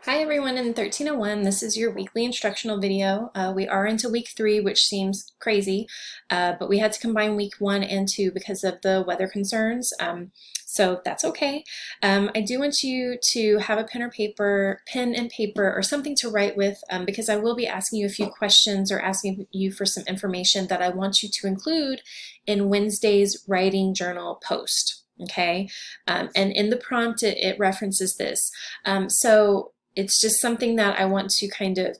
Hi everyone in 1301, this is your weekly instructional video. We are into week 3, which seems crazy, but we had to combine week 1 and 2 because of the weather concerns, so that's okay. I do want you to have a pen and paper, or something to write with, because I will be asking you a few questions or asking you for some information that I want you to include in Wednesday's writing journal post. Okay, and in the prompt it references this. So it's just something that I want to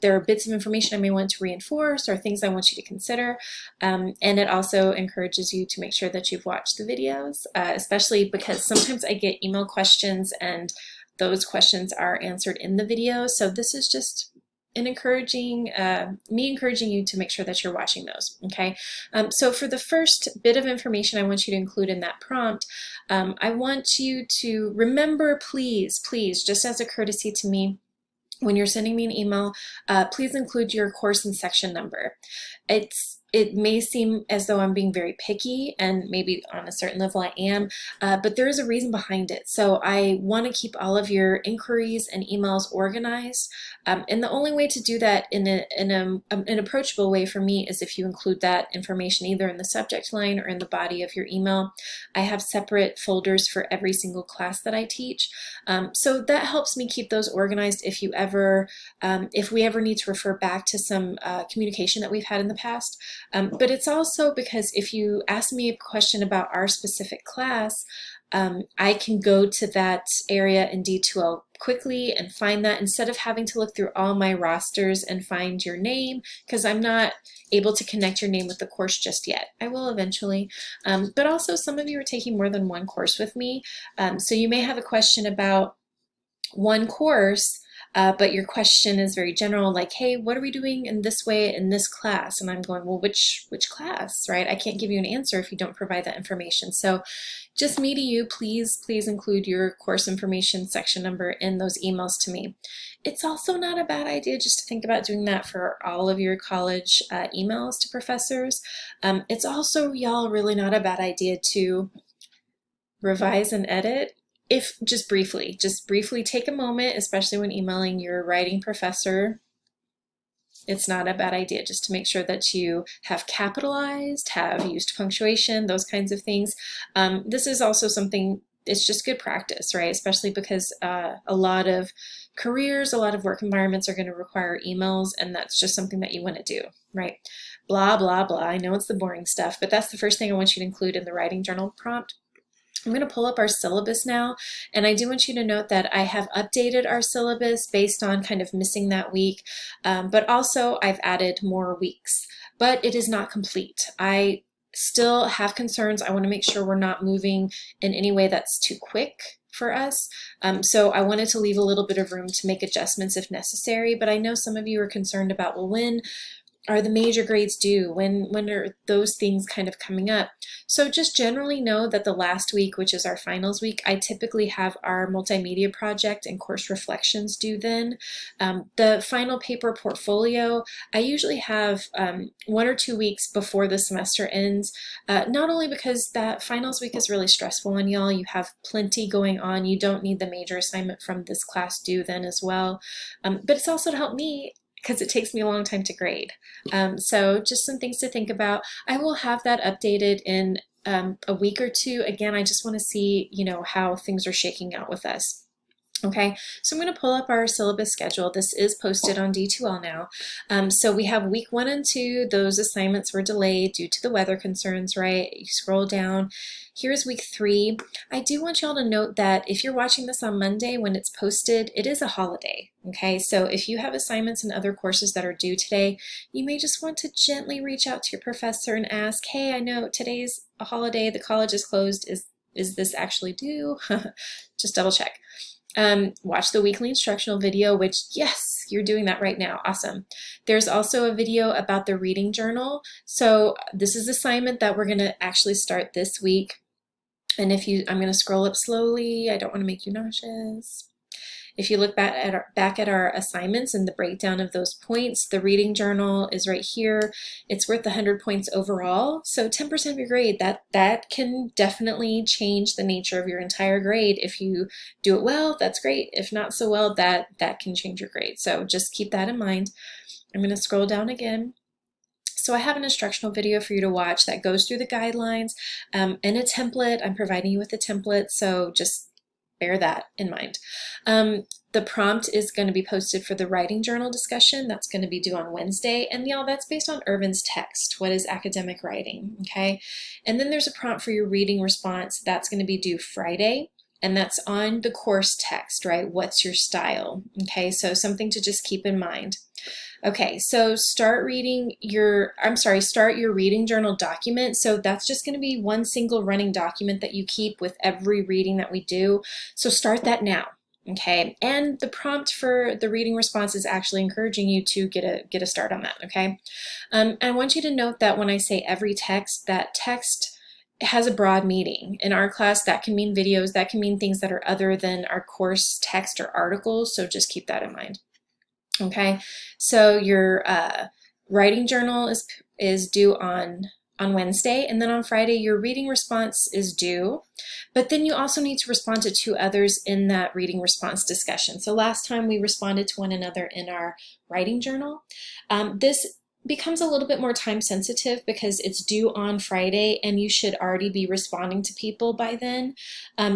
there are bits of information I may want to reinforce or things I want you to consider. And it also encourages you to make sure that you've watched the videos, especially because sometimes I get email questions and those questions are answered in the video. So this is just an me encouraging you to make sure that you're watching those, okay? So for the first bit of information I want you to include in that prompt, I want you to remember, please, just as a courtesy to me, when you're sending me an email, please include your course and section number. It may seem as though I'm being very picky, and maybe on a certain level I am, but there is a reason behind it. So I want to keep all of your inquiries and emails organized, and the only way to do that in an approachable way for me is if you include that information either in the subject line or in the body of your email. I have separate folders for every single class that I teach, so that helps me keep those organized if we ever need to refer back to some communication that we've had in the past. But it's also because if you ask me a question about our specific class, I can go to that area in D2L quickly and find that instead of having to look through all my rosters and find your name, because I'm not able to connect your name with the course just yet. I will eventually. But also some of you are taking more than one course with me. So you may have a question about one course, but your question is very general, like, hey, what are we doing in this way in this class? And I'm going, well, which class, right? I can't give you an answer if you don't provide that information. So just me to you, please include your course information section number in those emails to me. It's also not a bad idea just to think about doing that for all of your college emails to professors. It's also, y'all, really not a bad idea to revise and edit. If just briefly take a moment, especially when emailing your writing professor. It's not a bad idea just to make sure that you have capitalized, have used punctuation, those kinds of things. This is also something, it's just good practice, right? Especially because a lot of careers, a lot of work environments are going to require emails, and that's just something that you want to do, right? Blah, blah, blah. I know it's the boring stuff, but that's the first thing I want you to include in the writing journal prompt. I'm going to pull up our syllabus now, and I do want you to note that I have updated our syllabus based on kind of missing that week, but also I've added more weeks, but it is not complete. I still have concerns. I want to make sure we're not moving in any way that's too quick for us. So I wanted to leave a little bit of room to make adjustments if necessary, but I know some of you are concerned about, well, when are the major grades due? When are those things kind of coming up? So just generally know that the last week, which is our finals week, I typically have our multimedia project and course reflections due then. The final paper portfolio, I usually have 1 or 2 weeks before the semester ends, not only because that finals week is really stressful on y'all, you have plenty going on, you don't need the major assignment from this class due then as well, but it's also to help me because it takes me a long time to grade. So just some things to think about. I will have that updated in a week or two. Again, I just want to see, how things are shaking out with us. Okay, so I'm going to pull up our syllabus schedule. This is posted on D2L now. So we have week 1 and 2. Those assignments were delayed due to the weather concerns, right? You scroll down. Here's week 3. I do want y'all to note that if you're watching this on Monday when it's posted, it is a holiday. Okay, so if you have assignments and other courses that are due today, you may just want to gently reach out to your professor and ask, hey, I know today's a holiday, the college is closed. Is this actually due? Just double check. Watch the weekly instructional video, which, yes, you're doing that right now. Awesome. There's also a video about the reading journal. So this is assignment that we're going to actually start this week. And I'm going to scroll up slowly. I don't want to make you nauseous. If you look back at our assignments and the breakdown of those points, the reading journal is right here. It's worth 100 points overall. So 10% of your grade, that can definitely change the nature of your entire grade. If you do it well, that's great. If not so well, that can change your grade. So just keep that in mind. I'm going to scroll down again. So I have an instructional video for you to watch that goes through the guidelines and a template. I'm providing you with a template, so just bear that in mind. The prompt is going to be posted for the writing journal discussion. That's going to be due on Wednesday. And y'all, that's based on Irvin's text. What is academic writing? Okay. And then there's a prompt for your reading response. That's going to be due Friday. And that's on the course text, right? What's your style? Okay. So something to just keep in mind. Okay, so start your reading journal document. So that's just going to be one single running document that you keep with every reading that we do. So start that now. Okay, and the prompt for the reading response is actually encouraging you to get a start on that. Okay, I want you to note that when I say every text, that text has a broad meaning. In our class, that can mean videos, that can mean things that are other than our course text or articles. So just keep that in mind. Okay, so your writing journal is due on Wednesday, and then on Friday your reading response is due, but then you also need to respond to 2 others in that reading response discussion. So last time we responded to one another in our writing journal. This becomes a little bit more time sensitive because it's due on Friday and you should already be responding to people by then.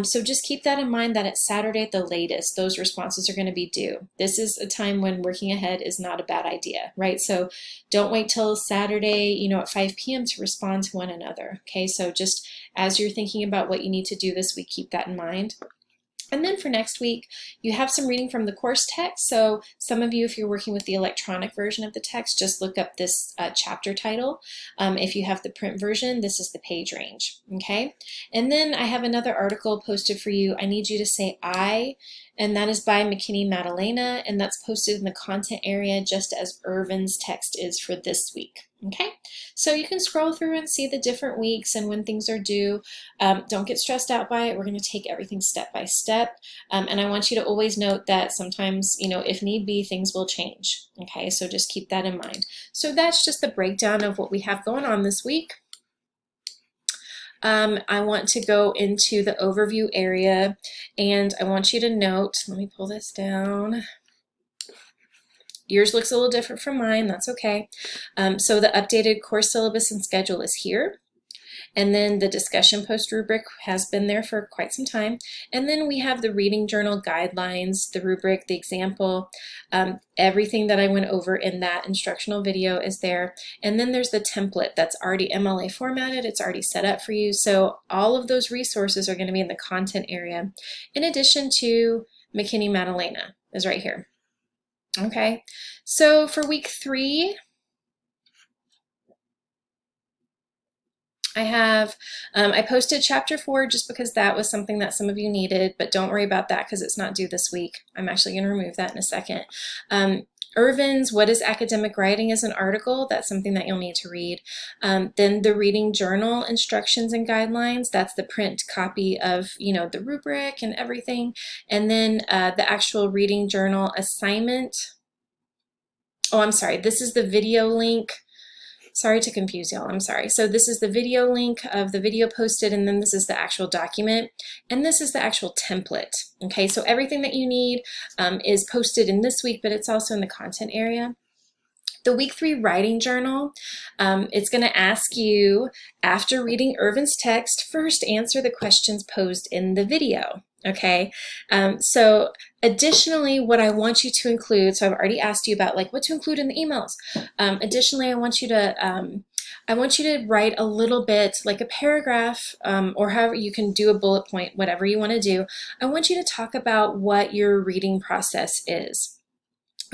So just keep that in mind that it's Saturday at the latest, those responses are going to be due. This is a time when working ahead is not a bad idea, right? So don't wait till Saturday, at 5 p.m. to respond to one another. Okay, so just as you're thinking about what you need to do this week, keep that in mind. And then for next week, you have some reading from the course text. So some of you, if you're working with the electronic version of the text, just look up this chapter title. If you have the print version, this is the page range, okay? And then I have another article posted for you. I need you to say I, and that is by McKinney Madalena, and that's posted in the content area just as Irvin's text is for this week. Okay, so you can scroll through and see the different weeks and when things are due. Don't get stressed out by it. We're going to take everything step by step. And I want you to always note that sometimes, if need be, things will change. Okay, so just keep that in mind. So that's just the breakdown of what we have going on this week. I want to go into the overview area, and I want you to note, let me pull this down. Yours looks a little different from mine, that's okay. So the updated course syllabus and schedule is here. And then the discussion post rubric has been there for quite some time. And then we have the reading journal guidelines, the rubric, the example, everything that I went over in that instructional video is there. And then there's the template that's already MLA formatted, it's already set up for you. So all of those resources are going to be in the content area. In addition to McKinney Madalena is right here. Okay, so for week 3, I posted chapter 4 just because that was something that some of you needed, but don't worry about that because it's not due this week. I'm actually going to remove that in a second. Irvin's What is Academic Writing is an article. That's something that you'll need to read. Then the reading journal instructions and guidelines, that's the print copy of, the rubric and everything. And then the actual reading journal assignment. Oh, I'm sorry. This is the video link. Sorry to confuse y'all, I'm sorry. So this is the video link of the video posted, and then this is the actual document, and this is the actual template. Okay, so everything that you need is posted in this week, but it's also in the content area. The week 3 writing journal, it's going to ask you, after reading Irvin's text, first answer the questions posed in the video. Okay, so additionally, what I want you to include, so I've already asked you about what to include in the emails. Additionally, I want you to write a little bit, like a paragraph, or however you can do a bullet point, whatever you want to do. I want you to talk about what your reading process is.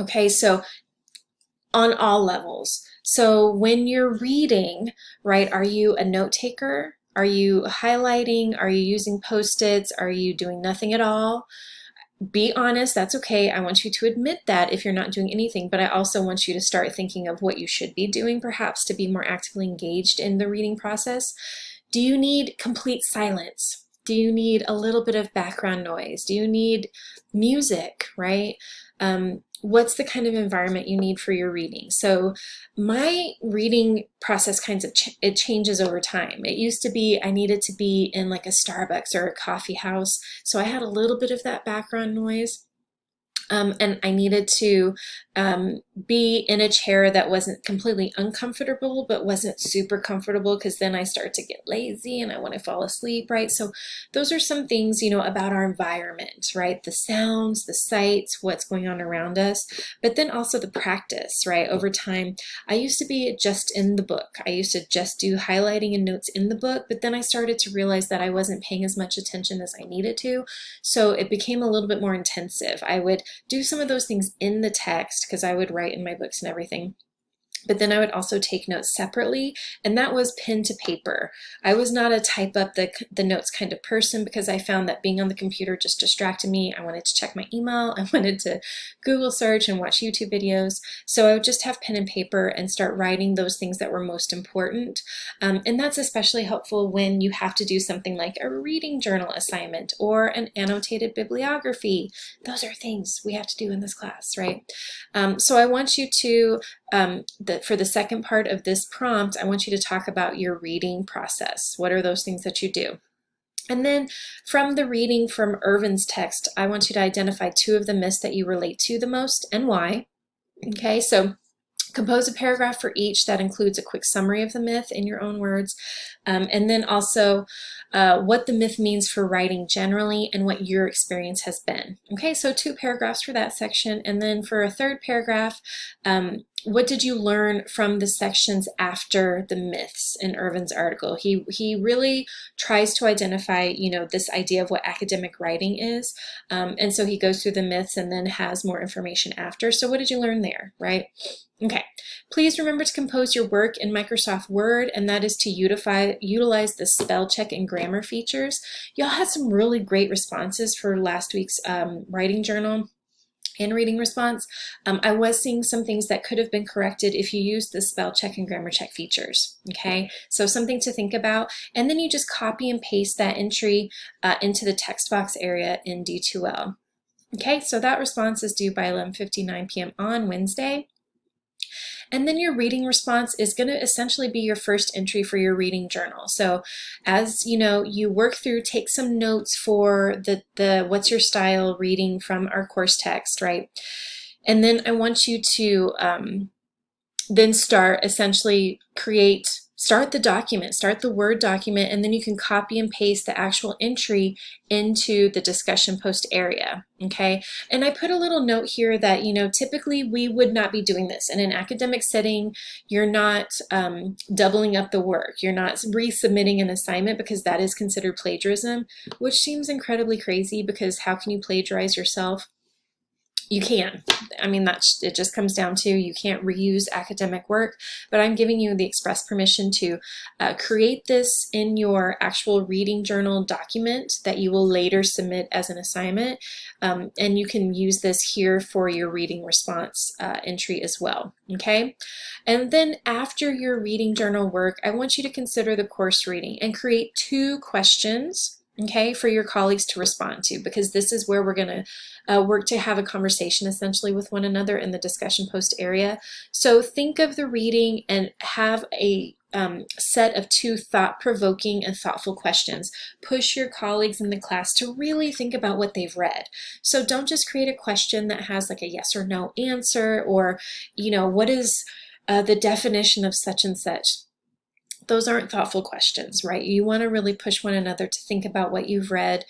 Okay, so on all levels. So when you're reading, right, are you a note taker? Are you highlighting? Are you using Post-its? Are you doing nothing at all? Be honest, that's okay. I want you to admit that if you're not doing anything, but I also want you to start thinking of what you should be doing perhaps to be more actively engaged in the reading process. Do you need complete silence? Do you need a little bit of background noise? Do you need music, right? What's the kind of environment you need for your reading? So my reading process it changes over time. It used to be I needed to be in like a Starbucks or a coffee house, so I had a little bit of that background noise. And I needed to be in a chair that wasn't completely uncomfortable, but wasn't super comfortable, because then I start to get lazy and I want to fall asleep, right? So those are some things, you know, about our environment, right? The sounds, the sights, what's going on around us, but then also the practice, right? Over time, I used to be just in the book. I used to just do highlighting and notes in the book, but then I started to realize that I wasn't paying as much attention as I needed to. So it became a little bit more intensive. I would do some of those things in the text because I would write in my books and everything. But then I would also take notes separately, and that was pen to paper. I was not a type up the notes kind of person, because I found that being on the computer just distracted me. I wanted to check my email, I wanted to Google search and watch YouTube videos. So I would just have pen and paper and start writing those things that were most important. And that's especially helpful when you have to do something like a reading journal assignment or an annotated bibliography. Those are things we have to do in this class, right? So I want you to for the second part of this prompt, I want you to talk about your reading process. What are those things that you do? And then from the reading from Irvin's text, I want you to identify 2 of the myths that you relate to the most and why. Okay, so compose a paragraph for each that includes a quick summary of the myth in your own words, and then also what the myth means for writing generally and what your experience has been. Okay, so 2 paragraphs for that section, and then for a third paragraph, what did you learn from the sections after the myths in Irvin's article? He really tries to identify, you know, this idea of what academic writing is, and so he goes through the myths and then has more information after. So what did you learn there, right? Okay, please remember to compose your work in Microsoft Word, and that is to utilize the spell check and grammar features. Y'all had some really great responses for last week's writing journal and reading response. I was seeing some things that could have been corrected if you used the spell check and grammar check features, okay? So something to think about, and then you just copy and paste that entry into the text box area in D2L. Okay, so that response is due by 11:59 p.m. on Wednesday. And then your reading response is going to essentially be your first entry for your reading journal. So as you know, you work through, take some notes for the What's Your Style reading from our course text, right? And then I want you to then start the document, start the Word document, and then you can copy and paste the actual entry into the discussion post area, okay? And I put a little note here that, you know, typically we would not be doing this. In an academic setting, you're not doubling up the work. You're not resubmitting an assignment, because that is considered plagiarism, which seems incredibly crazy, because how can you plagiarize yourself? You can. I mean, it just comes down to you can't reuse academic work, but I'm giving you the express permission to create this in your actual reading journal document that you will later submit as an assignment, and you can use this here for your reading response entry as well, okay? And then after your reading journal work, I want you to consider the course reading and create 2 questions, okay, for your colleagues to respond to, because this is where we're going to work to have a conversation essentially with one another in the discussion post area. So think of the reading and have a set of 2 thought-provoking and thoughtful questions. Push your colleagues in the class to really think about what they've read. So don't just create a question that has like a yes or no answer, or, you know, what is the definition of such and such. Those aren't thoughtful questions, right? You want to really push one another to think about what you've read,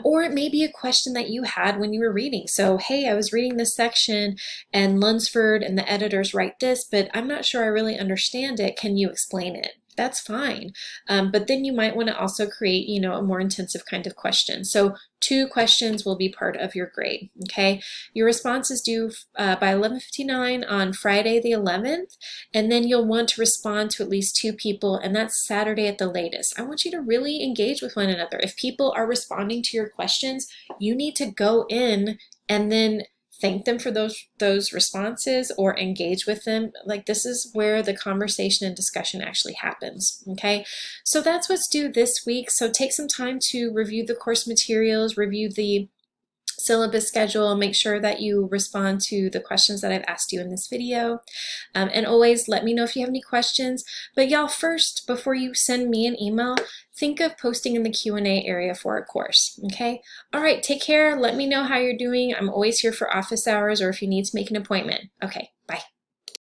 or it may be a question that you had when you were reading. So, hey, I was reading this section and Lunsford and the editors write this, but I'm not sure I really understand it. Can you explain it? That's fine. But then you might want to also create, you know, a more intensive kind of question. So 2 questions will be part of your grade, okay? Your response is due by 11:59 on Friday the 11th, and then you'll want to respond to at least 2 people, and that's Saturday at the latest. I want you to really engage with one another. If people are responding to your questions, you need to go in and then thank them for those responses or engage with them. Like, this is where the conversation and discussion actually happens. Okay, so that's what's due this week. So take some time to review the course materials, review the syllabus schedule, make sure that you respond to the questions that I've asked you in this video. And always let me know if you have any questions. But y'all, first, before you send me an email, think of posting in the Q&A area for a course, okay? All right, take care. Let me know how you're doing. I'm always here for office hours or if you need to make an appointment. Okay, bye.